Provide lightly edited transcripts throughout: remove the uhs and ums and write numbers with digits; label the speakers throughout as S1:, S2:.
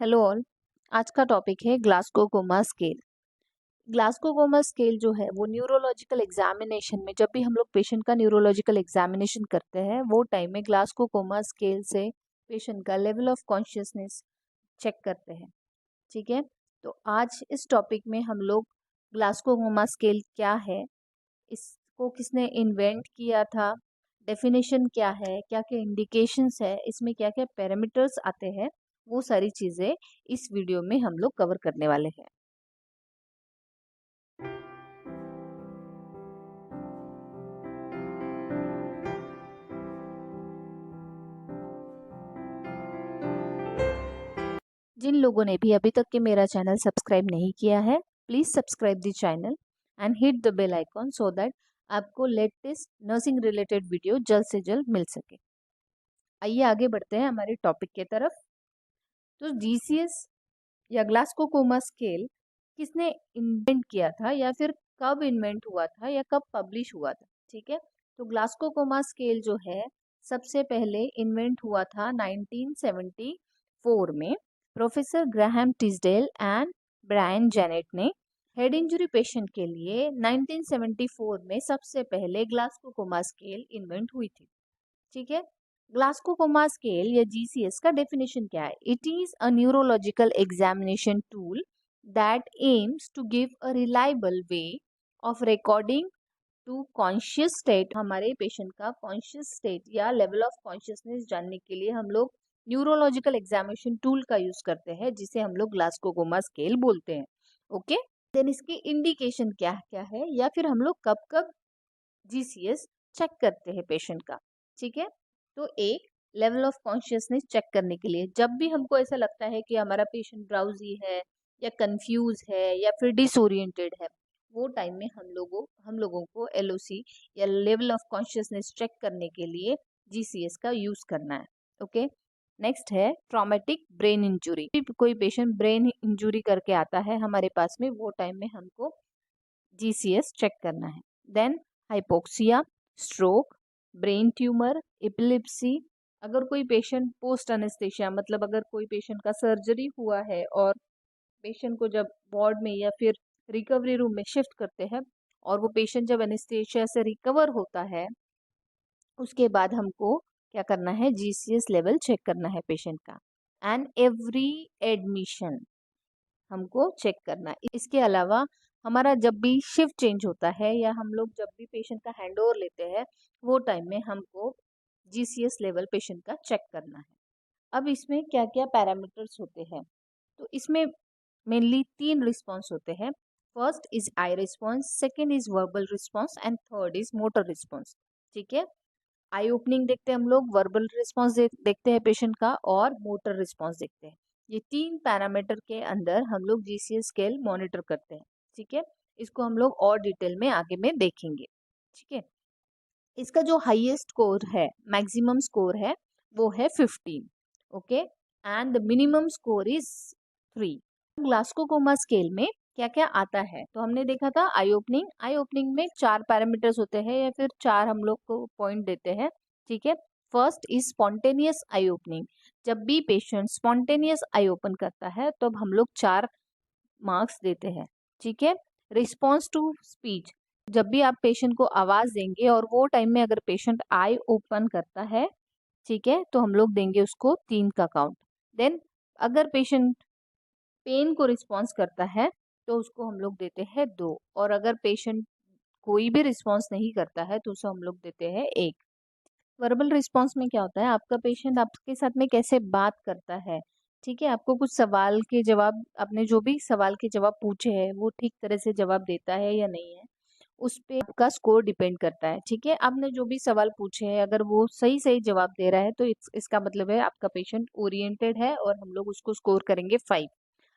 S1: Hello all. आज का topic है Glasgow coma scale. Glasgow coma scale जो है वो न्यूरोलॉजिकल एग्जामिनेशन में, जब भी हम लोग पेशेंट का न्यूरोलॉजिकल एग्जामिनेशन करते हैं वो टाइम में ग्लासगो कोमा स्केल से पेशेंट का लेवल ऑफ कॉन्शियसनेस चेक करते हैं। ठीक है, तो आज इस टॉपिक में हम लोग ग्लासगो कोमा स्केल क्या है, इसको किसने इन्वेंट किया था, डेफिनेशन क्या है, क्या क्या इंडिकेशंस है, इसमें क्या क्या पैरामीटर्स आते हैं, वो सारी चीज़ें इस वीडियो में हम लोग कवर करने वाले हैं। जिन लोगों ने भी अभी तक के मेरा चैनल सब्सक्राइब नहीं किया है, please subscribe the channel and hit the bell icon so that आपको लेटेस्ट नर्सिंग रिलेटेड वीडियो जल्द से जल्द मिल सके। आइए आगे बढ़ते हैं हमारे टॉपिक के तरफ। तो जीसीएस या ग्लासगो कोमा स्केल किसने इन्वेंट किया था या फिर कब इन्वेंट हुआ था या कब पब्लिश हुआ था? ठीक है, तो ग्लासगो कोमा स्केल जो है सबसे पहले इन्वेंट हुआ था 1974 में। Professor Graham Teasdale and Bryan Jennett ने हेड इंजरी पेशेंट के लिए 1974 में सबसे पहले ग्लासगो कोमा स्केल इन्वेंट हुई थी। ठीक है, ग्लासगो कोमा स्केल या जीसीएस का डेफिनेशन क्या है? It is a neurological examination tool that aims to give a reliable way of recording to conscious state. हमारे पेशेंट का कॉन्शियस स्टेट या लेवल ऑफ कॉन्शियसनेस जानने के लिए हम लोग न्यूरोलॉजिकल एग्जामिनेशन टूल का यूज करते हैं, जिसे हम लोग ग्लासगो कोमा स्केल बोलते हैं। ओके, देन इसकी इंडिकेशन क्या क्या है या फिर हम लोग कब कब जीसीएस चेक करते हैं पेशेंट का? ठीक है, तो एक लेवल ऑफ कॉन्शियसनेस चेक करने के लिए जब भी हमको ऐसा लगता है कि हमारा पेशेंट ड्राउजी है या कंफ्यूज है या फिर डिसोरिएंटेड है, वो टाइम में हम लोगों को एलओसी या लेवल ऑफ कॉन्शियसनेस चेक करने के लिए जीसीएस का यूज करना है। ओके, नेक्स्ट है ट्रॉमेटिक ब्रेन इंजुरी। कोई पेशेंट ब्रेन इंजुरी करके आता है हमारे पास में, वो टाइम में हमको जीसीएस चेक करना है। Then hypoxia, stroke, brain tumour, epilepsy. अगर कोई पेशेंट पोस्ट अनेस्थेशिया, मतलब अगर कोई पेशेंट का सर्जरी हुआ है और पेशेंट को जब वार्ड में या फिर रिकवरी रूम में शिफ्ट करते हैं और वो पेशेंट जब एनेस्थेशिया से रिकवर होता है, उसके बाद हमको क्या करना है? जीसीएस लेवल चेक करना है पेशेंट का। एंड एवरी एडमिशन हमको चेक करना है। इसके अलावा हमारा जब भी शिफ्ट चेंज होता है या हम लोग जब भी पेशेंट का हैंड ओवर लेते हैं, वो टाइम में हमको जीसीएस लेवल पेशेंट का चेक करना है। अब इसमें क्या क्या पैरामीटर्स होते हैं? तो इसमें मेनली 3 रिस्पॉन्स होते हैं। First is I response, second is verbal response and third is motor response. ठीक है, आई ओपनिंग देखते हैं हम लोग, वर्बल रिस्पॉन्स देखते हैं पेशेंट का, और मोटर रिस्पॉन्स देखते हैं। ये 3 पैरामीटर के अंदर हम लोग जीसीएस स्केल मॉनिटर करते हैं। ठीक है, इसको हम लोग और डिटेल में आगे में देखेंगे। ठीक है, इसका जो हाईएस्ट स्कोर है, मैक्सिमम स्कोर है, वो है 15। Okay, and the minimum score is 3। ग्लासगो कोमा स्केल में क्या क्या आता है? तो हमने देखा था आई ओपनिंग। आई ओपनिंग में 4 पैरामीटर्स होते हैं या फिर 4 हम लोग को पॉइंट देते हैं। ठीक है, first is spontaneous I opening. जब भी पेशेंट स्पॉन्टेनियस आई ओपन करता है तो हम लोग 4 मार्क्स देते हैं। ठीक है, रिस्पॉन्स टू स्पीच, जब भी आप पेशेंट को आवाज देंगे और वो टाइम में अगर पेशेंट आई ओपन करता है, ठीक है, तो हम लोग देंगे उसको 3 का काउंट। देन अगर पेशेंट पेन को रिस्पॉन्स करता है तो उसको हम लोग देते हैं 2, और अगर पेशेंट कोई भी रिस्पॉन्स नहीं करता है तो उसे हम लोग देते हैं 1। वर्बल रिस्पॉन्स में क्या होता है? आपका पेशेंट आपके साथ में कैसे बात करता है। ठीक है, आपको कुछ सवाल के जवाब, आपने जो भी सवाल के जवाब पूछे हैं वो ठीक तरह से जवाब देता है या नहीं है, उस पे आपका स्कोर डिपेंड करता है। ठीक है, आपने जो भी सवाल पूछे हैं अगर वो सही सही जवाब दे रहा है तो इसका मतलब है आपका पेशेंट ओरिएंटेड है और हम लोग उसको स्कोर करेंगे 5।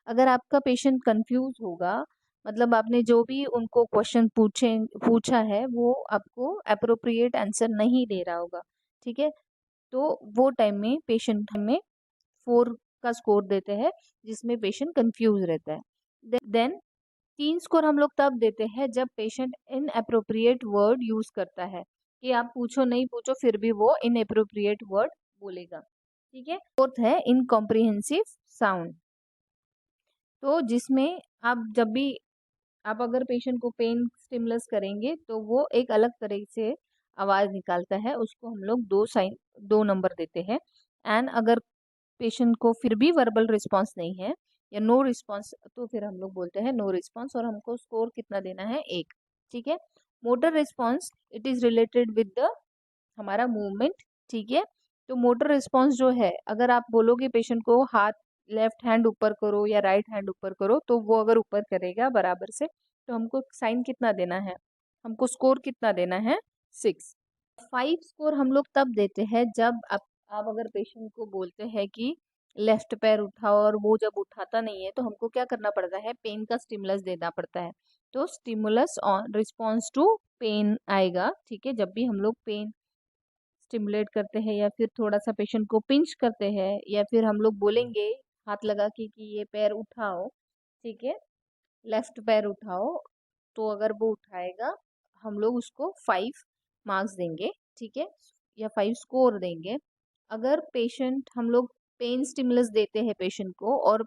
S1: अगर आपका पेशेंट कंफ्यूज होगा, मतलब आपने जो भी उनको क्वेश्चन पूछा है वो आपको अप्रोप्रिएट आंसर नहीं दे रहा होगा, ठीक है, तो वो टाइम में पेशेंट हमें 4 का स्कोर देते हैं, जिसमें पेशेंट कंफ्यूज रहता है। देन 3 स्कोर हम लोग तब देते हैं जब पेशेंट इनअप्रोप्रिएट वर्ड यूज करता है, कि आप पूछो नहीं पूछो फिर भी वो इनअप्रोप्रिएट वर्ड बोलेगा। ठीक है, फोर्थ है इनकॉम्प्रिहेंसिव साउंड। तो जिसमें आप जब भी आप अगर पेशेंट को पेन स्टिमुलस करेंगे तो वो एक अलग तरह से आवाज़ निकालता है, उसको हम लोग 2 नंबर देते हैं। एंड अगर पेशेंट को फिर भी वर्बल रिस्पॉन्स नहीं है या नो रिस्पॉन्स, तो फिर हम लोग बोलते हैं नो रिस्पॉन्स और हमको स्कोर कितना देना है, 1। ठीक है। Motor response it is related with the हमारा मूवमेंट। ठीक है। तो मोटर रिस्पॉन्स जो है, अगर आप बोलोगे पेशेंट को हाथ लेफ्ट हैंड ऊपर करो या राइट हैंड ऊपर करो, तो वो अगर ऊपर करेगा बराबर से, तो हमको साइन कितना देना है, हमको स्कोर कितना देना है, 6। 5 स्कोर हम लोग तब देते हैं जब आप अगर पेशेंट को बोलते हैं कि लेफ्ट पैर उठाओ और वो जब उठाता नहीं है, तो हमको क्या करना पड़ता है, पेन का स्टिमुलस देना पड़ता है। तो stimulus on response to pain आएगा। ठीक है। जब भी हम लोग पेन स्टिमुलेट करते हैं या फिर थोड़ा सा पेशेंट को पिंच करते हैं या फिर हम लोग बोलेंगे हाथ लगा के कि ये पैर उठाओ, ठीक है, लेफ्ट पैर उठाओ, तो अगर वो उठाएगा हम लोग उसको 5 मार्क्स देंगे। ठीक है। या 5 स्कोर देंगे। अगर पेशेंट हम लोग पेन स्टिमुलस देते हैं पेशेंट को और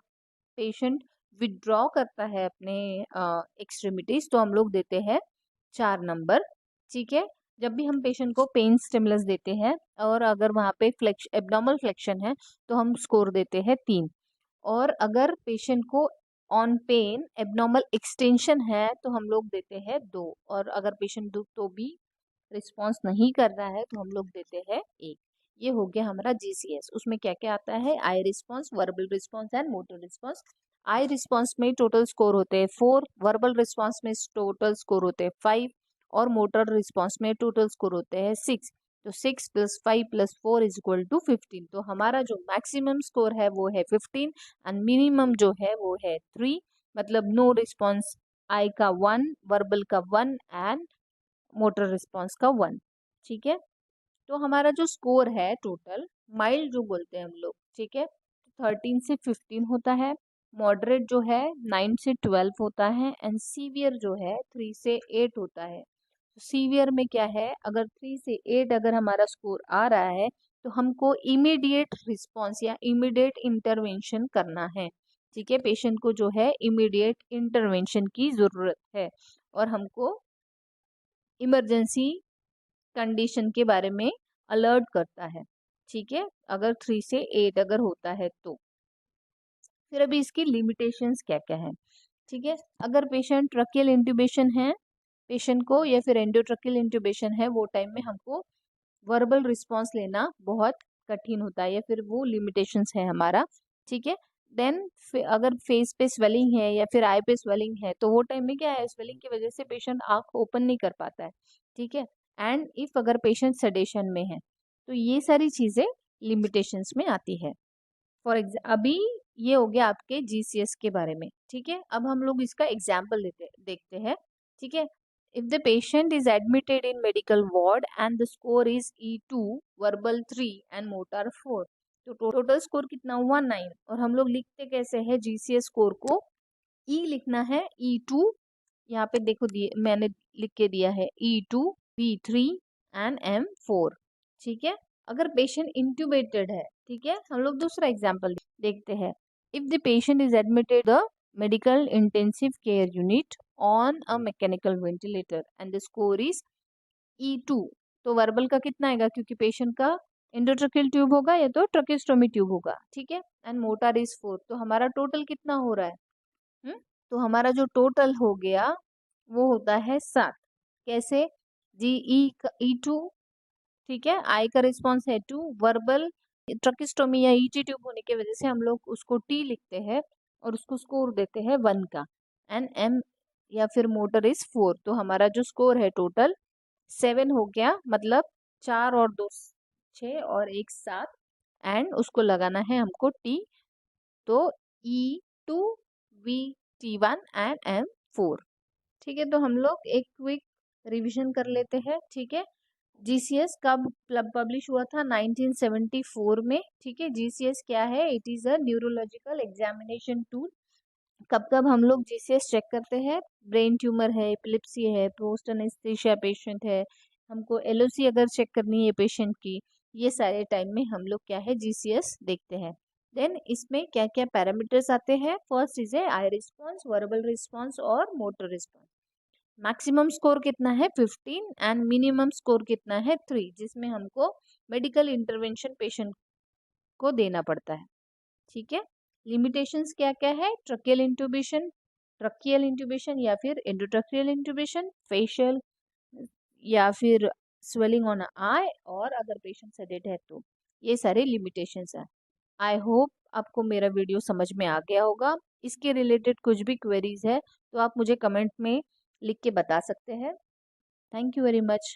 S1: पेशेंट विड्रॉ करता है अपने एक्सट्रीमिटीज, तो हम लोग देते हैं 4 नंबर। ठीक है। जब भी हम पेशेंट को पेन स्टिमुलस देते हैं और अगर वहाँ पे एब्नॉर्मल फ्लेक्शन है, तो हम स्कोर देते हैं 3। और अगर पेशेंट को ऑन पेन एब्नॉर्मल एक्सटेंशन है, तो हम लोग देते हैं 2। और अगर पेशेंट तो भी रिस्पॉन्स नहीं कर रहा है, तो हम लोग देते हैं 1। ये हो गया हमारा जीसीएस। उसमें क्या क्या आता है, eye response, verbal response and motor response. Eye response में टोटल स्कोर होते हैं 4, वर्बल रिस्पॉन्स में टोटल स्कोर होते हैं 5 और मोटर रिस्पॉन्स में टोटल स्कोर होते हैं 6। तो 6 + 5 + 4 इज इक्वल टू 15। तो हमारा जो मैक्सिमम स्कोर है वो है 15 एंड मिनिमम जो है वो है 3। मतलब नो रिस्पॉन्स आई का 1, वर्बल का 1 एंड मोटर रिस्पॉन्स का 1। ठीक है। तो हमारा जो स्कोर है टोटल, माइल्ड जो बोलते हैं हम लोग, ठीक है, 13 से 15 होता है। मॉडरेट जो है 9 से 12 होता है एंड सीवियर जो है 3 से 8 होता है। तो सीवियर में क्या है, अगर 3 से 8 अगर हमारा स्कोर आ रहा है, तो हमको इमीडिएट रिस्पॉन्स या इमीडिएट इंटरवेंशन करना है। ठीक है। पेशेंट को जो है इमीडिएट इंटरवेंशन की ज़रूरत है और हमको इमरजेंसी कंडीशन के बारे में अलर्ट करता है। ठीक है। अगर 3 से 8 अगर होता है तो फिर अभी इसकी लिमिटेशंस क्या क्या है। ठीक है। अगर पेशेंट ट्रकियल इंट्यूबेशन है पेशेंट को या फिर एंडोट्रकियल इंट्यूबेशन है, वो टाइम में हमको वर्बल रिस्पॉन्स लेना बहुत कठिन होता है या फिर वो लिमिटेशंस है हमारा। ठीक है। देन अगर फेस पे स्वेलिंग है या फिर आई पे स्वेलिंग है, तो वो टाइम में क्या है, स्वेलिंग की वजह से पेशेंट आंख ओपन नहीं कर पाता है। ठीक है। एंड इफ अगर पेशेंट सेडेशन में है, तो ये सारी चीजें लिमिटेशंस में आती है। फॉर अभी ये हो गया आपके जीसीएस के बारे में। ठीक है। अब हम लोग इसका एग्जाम्पल देखते हैं। ठीक है। If the patient is admitted in medical ward and the score is E2, verbal 3 and motor 4, तो टोटल स्कोर कितना हुआ 9। और हम लोग लिखते कैसे है जीसीएस स्कोर को, ई लिखना है E2, यहाँ पे देखो दिए मैंने लिख के दिया है E2, V3 एंड M4। ठीक है। अगर पेशेंट इंट्यूबेटेड है, ठीक है, हम लोग दूसरा एग्जांपल देखते हैं। If the patient is admitted the medical intensive care unit on a mechanical ventilator and the score is E2, तो वर्बल का कितना आएगा, क्योंकि पेशेंट का एंडोट्रकियल ट्यूब होगा या तो ट्रकियोस्टोमी ट्यूब होगा। ठीक है। एंड मोटर इज 4, तो हमारा टोटल कितना हो रहा है, तो हमारा जो टोटल हो गया वो होता है 7। कैसे, E2, ठीक है, आई का रिस्पॉन्स है 2, वर्बल ट्रकिस्टोमी या ईटी ट्यूब होने की वजह से हम लोग उसको टी लिखते हैं और उसको स्कोर देते हैं 1 का। एंड एम या फिर मोटर इज 4, तो हमारा जो स्कोर है टोटल 7 हो गया। मतलब 4 और 2 6 और 1 7 एंड उसको लगाना है हमको टी, तो E2, V T1 and M4। ठीक है। तो हम लोग एक क्विक रिवीजन कर लेते हैं। ठीक है। जीसीएस कब पब्लिश हुआ था, 1974 में। ठीक है। जीसीएस क्या है, it is a neurological examination tool. कब कब हम लोग जीसीएस चेक करते हैं, ब्रेन ट्यूमर है, एपिलेप्सी है, पोस्ट एनेस्थीसिया पेशेंट है, हमको एलओसी अगर चेक करनी है पेशेंट की, ये सारे टाइम में हम लोग क्या है जीसीएस देखते हैं। देन इसमें क्या क्या पैरामीटर्स आते हैं? फर्स्ट इज है आई रिस्पॉन्स, वर्बल रिस्पॉन्स और मोटर रिस्पॉन्स। मैक्सिमम स्कोर कितना है? 15 एंड मिनिमम स्कोर कितना है? 3, जिसमें हमको मेडिकल इंटरवेंशन पेशेंट को देना पड़ता है। ठीक है। लिमिटेशंस क्या क्या है? ट्रकियल इंट्यूबेशन या फिर एंडोट्रकियल इंट्यूबेशन, फेशियल या फिर स्वेलिंग ऑन आई, और अगर पेशेंट सेडेड है तो ये सारे लिमिटेशंस हैं। आई होप आपको मेरा वीडियो समझ में आ गया होगा। इसके रिलेटेड कुछ भी क्वेरीज है तो आप मुझे कमेंट में लिख के बता सकते हैं। Thank you very much.